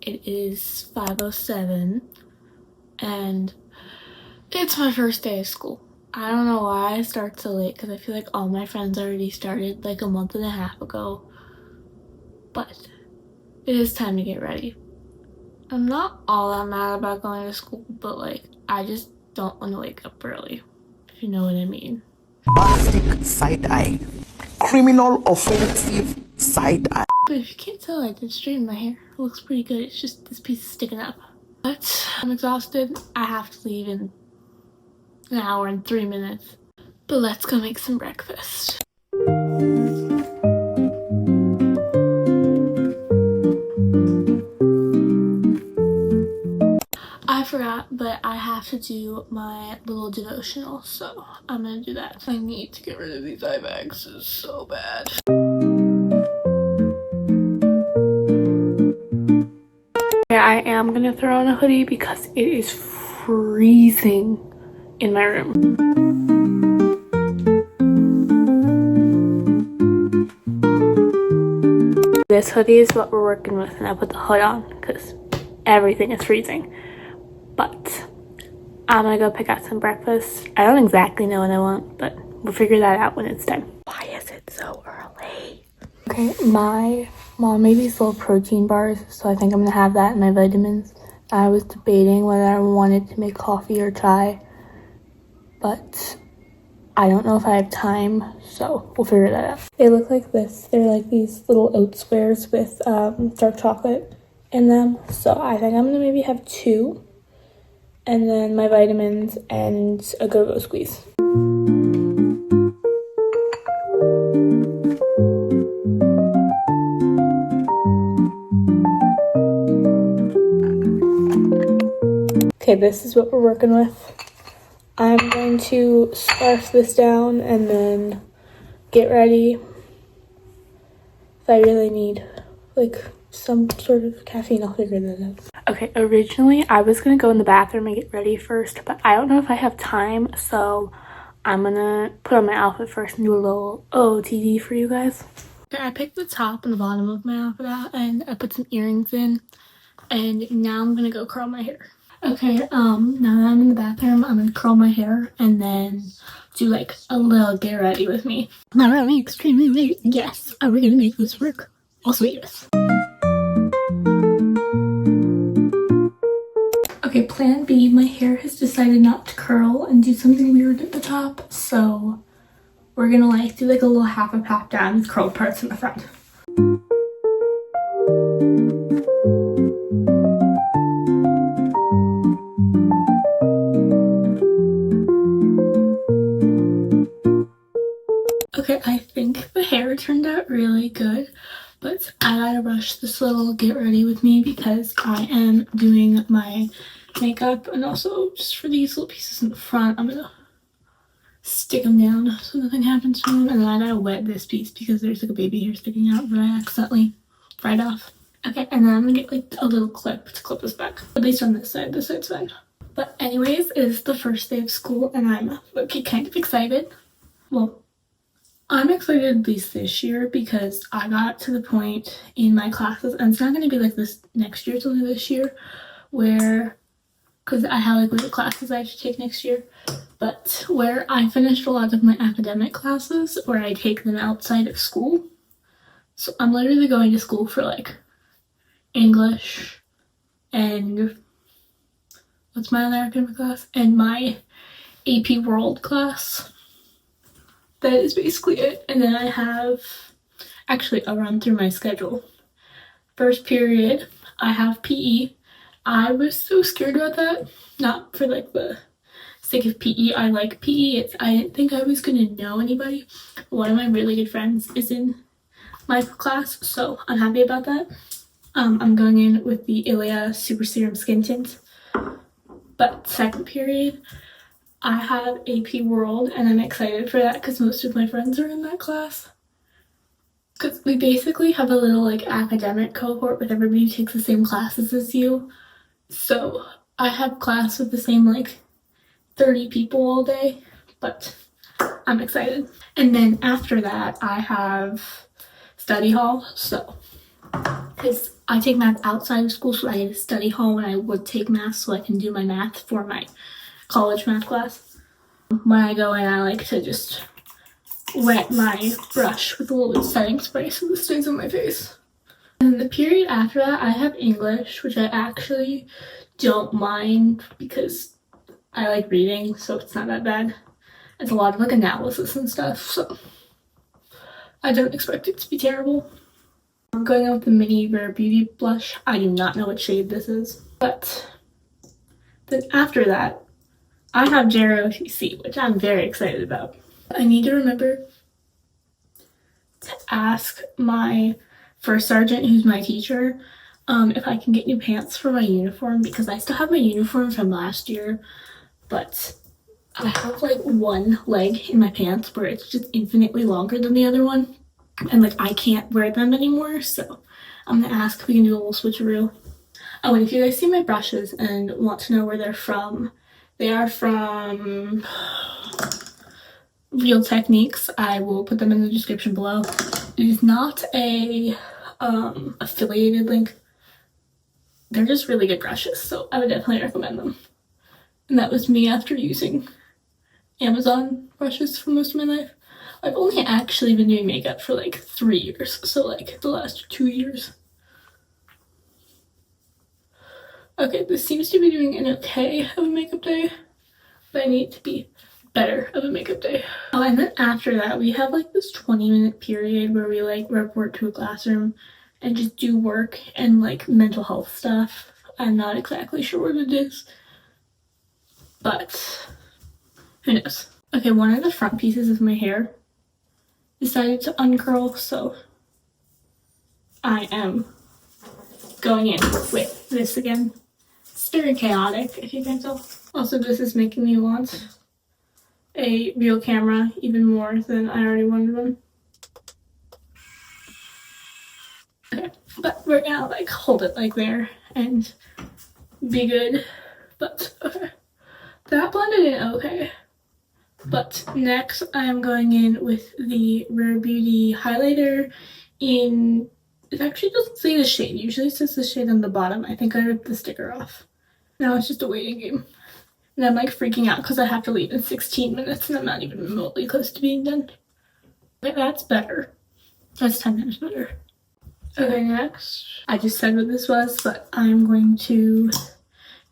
It is 5:07 and it's my first day of school. I don't know why I start so late because I feel like all my friends already started like a month and a half ago. But it is time to get ready. I'm not all that mad about going to school, but like I just don't want to wake up early, if you know what I mean. Bombastic side-eye. Criminal offensive side-eye. But if you can't tell, I did straighten my hair. It looks pretty good. It's just this piece is sticking up. But I'm exhausted. I have to leave in an hour and 3 minutes. But let's go make some breakfast. I forgot, but I have to do my little devotional, so I'm gonna do that. I need to get rid of these eye bags. This is so bad. I am gonna throw on a hoodie because it is freezing in my room. This hoodie is what we're working with, and I put the hood on because everything is freezing. But I'm gonna go pick out some breakfast. I don't exactly know what I want, but we'll figure that out when it's time. Why is it so early? Okay, my mom made these little protein bars, so I think I'm gonna have that in my vitamins. I was debating whether I wanted to make coffee or chai, but I don't know if I have time, so we'll figure that out. They look like this. They're like these little oat squares with dark chocolate in them, so I think I'm gonna maybe have 2. And then my vitamins and a go-go squeeze. Okay, this is what we're working with. I'm going to scarf this down and then get ready. If I really need like some sort of caffeine, I'll figure that out. Okay, originally I was gonna go in the bathroom and get ready first, but I don't know if I have time, so I'm gonna put on my outfit first and do a little OOTD for you guys. Okay, I picked the top and the bottom of my outfit out and I put some earrings in, and now I'm gonna go curl my hair. Okay, now that I'm in the bathroom, I'm gonna curl my hair and then do like a little get ready with me. Am I running extremely late? Yes. Are we gonna make this work? Also yes. Okay, plan B, my hair has decided not to curl and do something weird at the top, so we're gonna like do like a little half a pop down with curled parts in the front. Okay, I think the hair turned out really good, but I gotta brush this little get ready with me because I am doing my makeup, and also just for these little pieces in the front, I'm gonna stick them down so nothing happens to them, and then I gotta wet this piece because there's like a baby hair sticking out that I accidentally fried off. Okay, and then I'm gonna get like a little clip to clip this back, at least on this side's fine. But anyways, it's the first day of school and I'm okay, kind of excited. Well, I'm excited at least this year because I got to the point in my classes, and it's not going to be like this next year, it's only this year, where, because I have like little classes I have to take next year, but where I finished a lot of my academic classes where I take them outside of school. So I'm literally going to school for like English and what's my other academic class? And my AP World class. That is basically it. And then I have, actually I'll run through my schedule. First period, I have PE. I was so scared about that. Not for like the sake of PE. I like PE. I didn't think I was gonna know anybody. One of my really good friends is in my class, so I'm happy about that. I'm going in with the Ilia Super Serum Skin Tint. But second period, I have AP World, and I'm excited for that because most of my friends are in that class. Because we basically have a little like academic cohort with everybody who takes the same classes as you. So I have class with the same like 30 people all day, but I'm excited. And then after that, I have study hall. So because I take math outside of school, so I get to study home, and I would take math so I can do my math for my college math class. When I go in, I like to just wet my brush with a little bit of setting spray so this stays on my face. And the period after that, I have English, which I actually don't mind because I like reading, so it's not that bad. It's a lot of like analysis and stuff, so I don't expect it to be terrible. I'm going out with the mini Rare Beauty blush. I do not know what shade this is. But then after that, I have GRWM, which I'm very excited about. I need to remember to ask my first sergeant, who's my teacher, if I can get new pants for my uniform, because I still have my uniform from last year, but I have like one leg in my pants where it's just infinitely longer than the other one. And like I can't wear them anymore, so I'm gonna ask if we can do a little switcheroo. Oh, and if you guys see my brushes and want to know where they're from, they are from Real Techniques. I will put them in the description below. It is not a affiliated link. They're just really good brushes, so I would definitely recommend them. And that was me after using Emmzon brushes for most of my life. I've only actually been doing makeup for like 3 years, so like the last 2 years. Okay, this seems to be doing an okay of a makeup day, but I need it to be better of a makeup day. Oh, and then after that, we have like this 20-minute period where we like report to a classroom and just do work and like mental health stuff. I'm not exactly sure what it is, but who knows. Okay, one of the front pieces of my hair decided to uncurl, so I am going in with this again. It's very chaotic, if you can tell. Also, this is making me want a real camera even more than I already wanted one. Okay, but we're gonna like hold it like there and be good. But okay, that blended in okay. But next I'm going in with the Rare Beauty highlighter in, it actually doesn't say the shade, usually it says the shade on the bottom. I think I ripped the sticker off. Now it's just a waiting game. And I'm like freaking out because I have to leave in 16 minutes and I'm not even remotely close to being done. Okay, that's better. That's 10 times better. Okay, next. I just said what this was, but I'm going to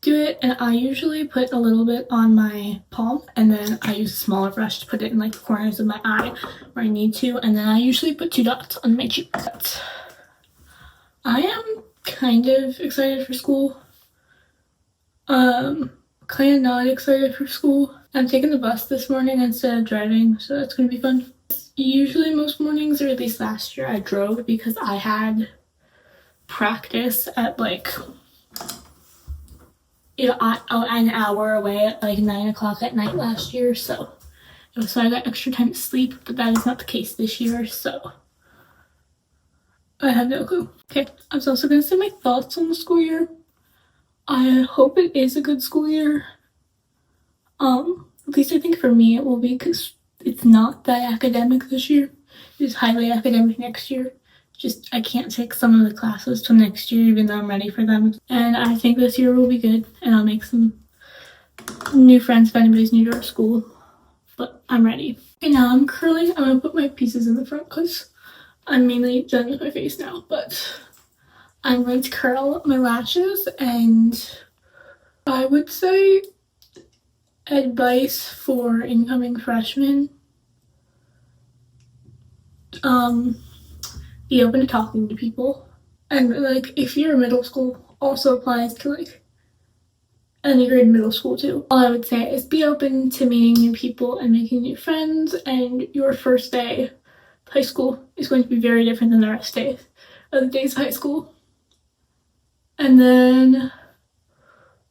do it, and I usually put a little bit on my palm, and then I use a smaller brush to put it in like the corners of my eye where I need to, and then I usually put 2 dots on my cheek. But I am kind of excited for school. Kind of not excited for school. I'm taking the bus this morning instead of driving, so that's gonna be fun. Usually most mornings, or at least last year, I drove because I had practice at like, you know, an hour away at like 9 o'clock at night last year, so I got extra time to sleep, but that is not the case this year, so I have no clue. Okay, I was also gonna say my thoughts on the school year. I hope it is a good school year. At least I think for me it will be, because it's not that academic this year. It's highly academic next year. Just I can't take some of the classes till next year, even though I'm ready for them. And I think this year will be good, and I'll make some new friends if anybody's new to our school. But I'm ready. Okay, now I'm curling. I'm gonna put my pieces in the front because I'm mainly done with my face now. But I'm going to curl my lashes, and I would say advice for incoming freshmen. Be open to talking to people. And like if you're middle school, also applies to like any grade middle school too. All I would say is be open to meeting new people and making new friends, and your first day of high school is going to be very different than the rest of the days of high school. And then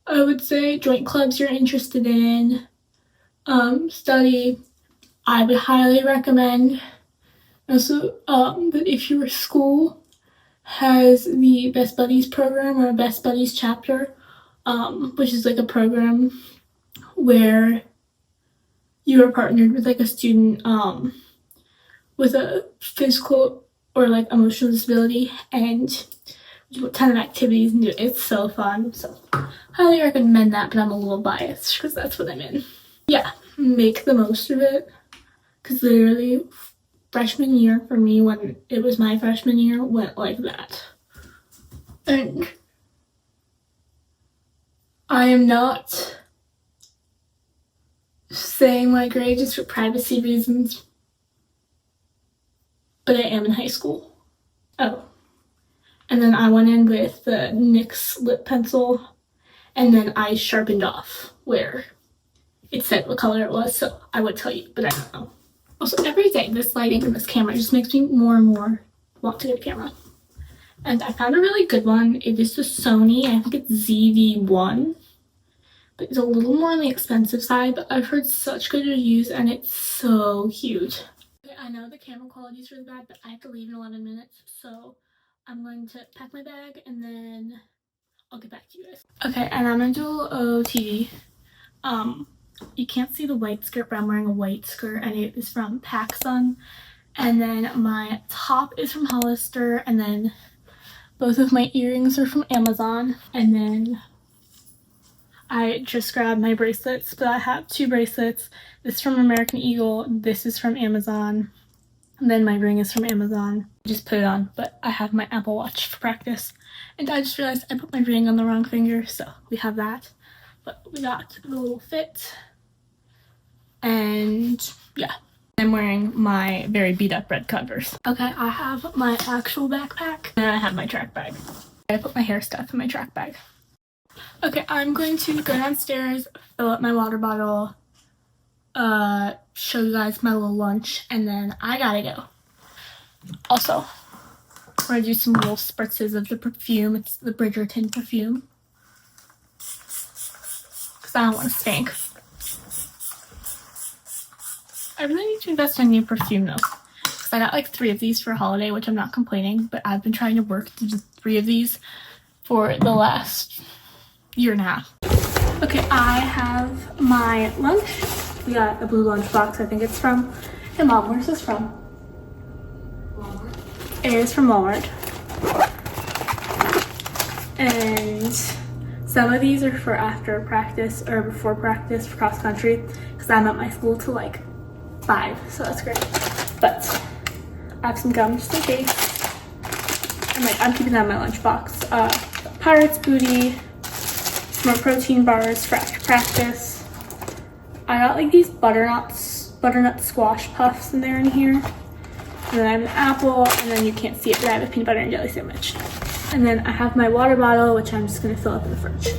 I would say joint clubs you're interested in, study. I would highly recommend also that if your school has the Best Buddies program or a Best Buddies chapter, which is like a program where you are partnered with like a student with a physical or like emotional disability, and do a ton of activities and do it. It's so fun. So highly recommend that, but I'm a little biased because that's what I'm in. Yeah, make the most of it, because literally freshman year for me, when it was my freshman year, went like that. And I am not saying my grade just for privacy reasons, but I am in high school. Oh, and then I went in with the NYX lip pencil, and then I sharpened off where it said what color it was, so I would tell you, but I don't know. Also, every day, this lighting in this camera just makes me more and more want to get a camera. And I found a really good one. It is the Sony, I think it's ZV-1. But it's a little more on the expensive side, but I've heard such good reviews, and it's so huge. I know the camera quality is really bad, but I have to leave in 11 minutes, so I'm going to pack my bag, and then I'll get back to you guys. Okay, and I'm gonna do a little OOTD. You can't see the white skirt, but I'm wearing a white skirt, and it is from Emmzon. And then my top is from Hollister, and then both of my earrings are from Emmzon. And then I just grabbed my bracelets, but I have two bracelets. This is from American Eagle, this is from Emmzon, and then my ring is from Emmzon. I just put it on, but I have my Apple Watch for practice. And I just realized I put my ring on the wrong finger, so we have that. But we got the little fit. And yeah, I'm wearing my very beat up red Converse. Okay, I have my actual backpack, and I have my track bag. I put my hair stuff in my track bag. Okay, I'm going to go downstairs, fill up my water bottle, show you guys my little lunch, and then I gotta go. Also, we're gonna do some little spritzes of the perfume. It's the Bridgerton perfume, because I don't want to stink. I really need to invest in new perfume though, because I got like 3 of these for a holiday, which I'm not complaining, but I've been trying to work to do 3 of these for the last year and a half. Okay, I have my lunch. We got a blue lunch box. I think it's from, hey Mom, where's this from? Walmart. It is from Walmart. And some of these are for after practice or before practice for cross country, because I'm at my school till like 5, so that's great. But I have some gum just in case. I'm keeping that in my lunch box. Pirate's Booty, more protein bars for after practice. I got like these butternut squash puffs in there in here. And then I have an apple, and then you can't see it, but I have a peanut butter and jelly sandwich. And then I have my water bottle, which I'm just gonna fill up in the fridge.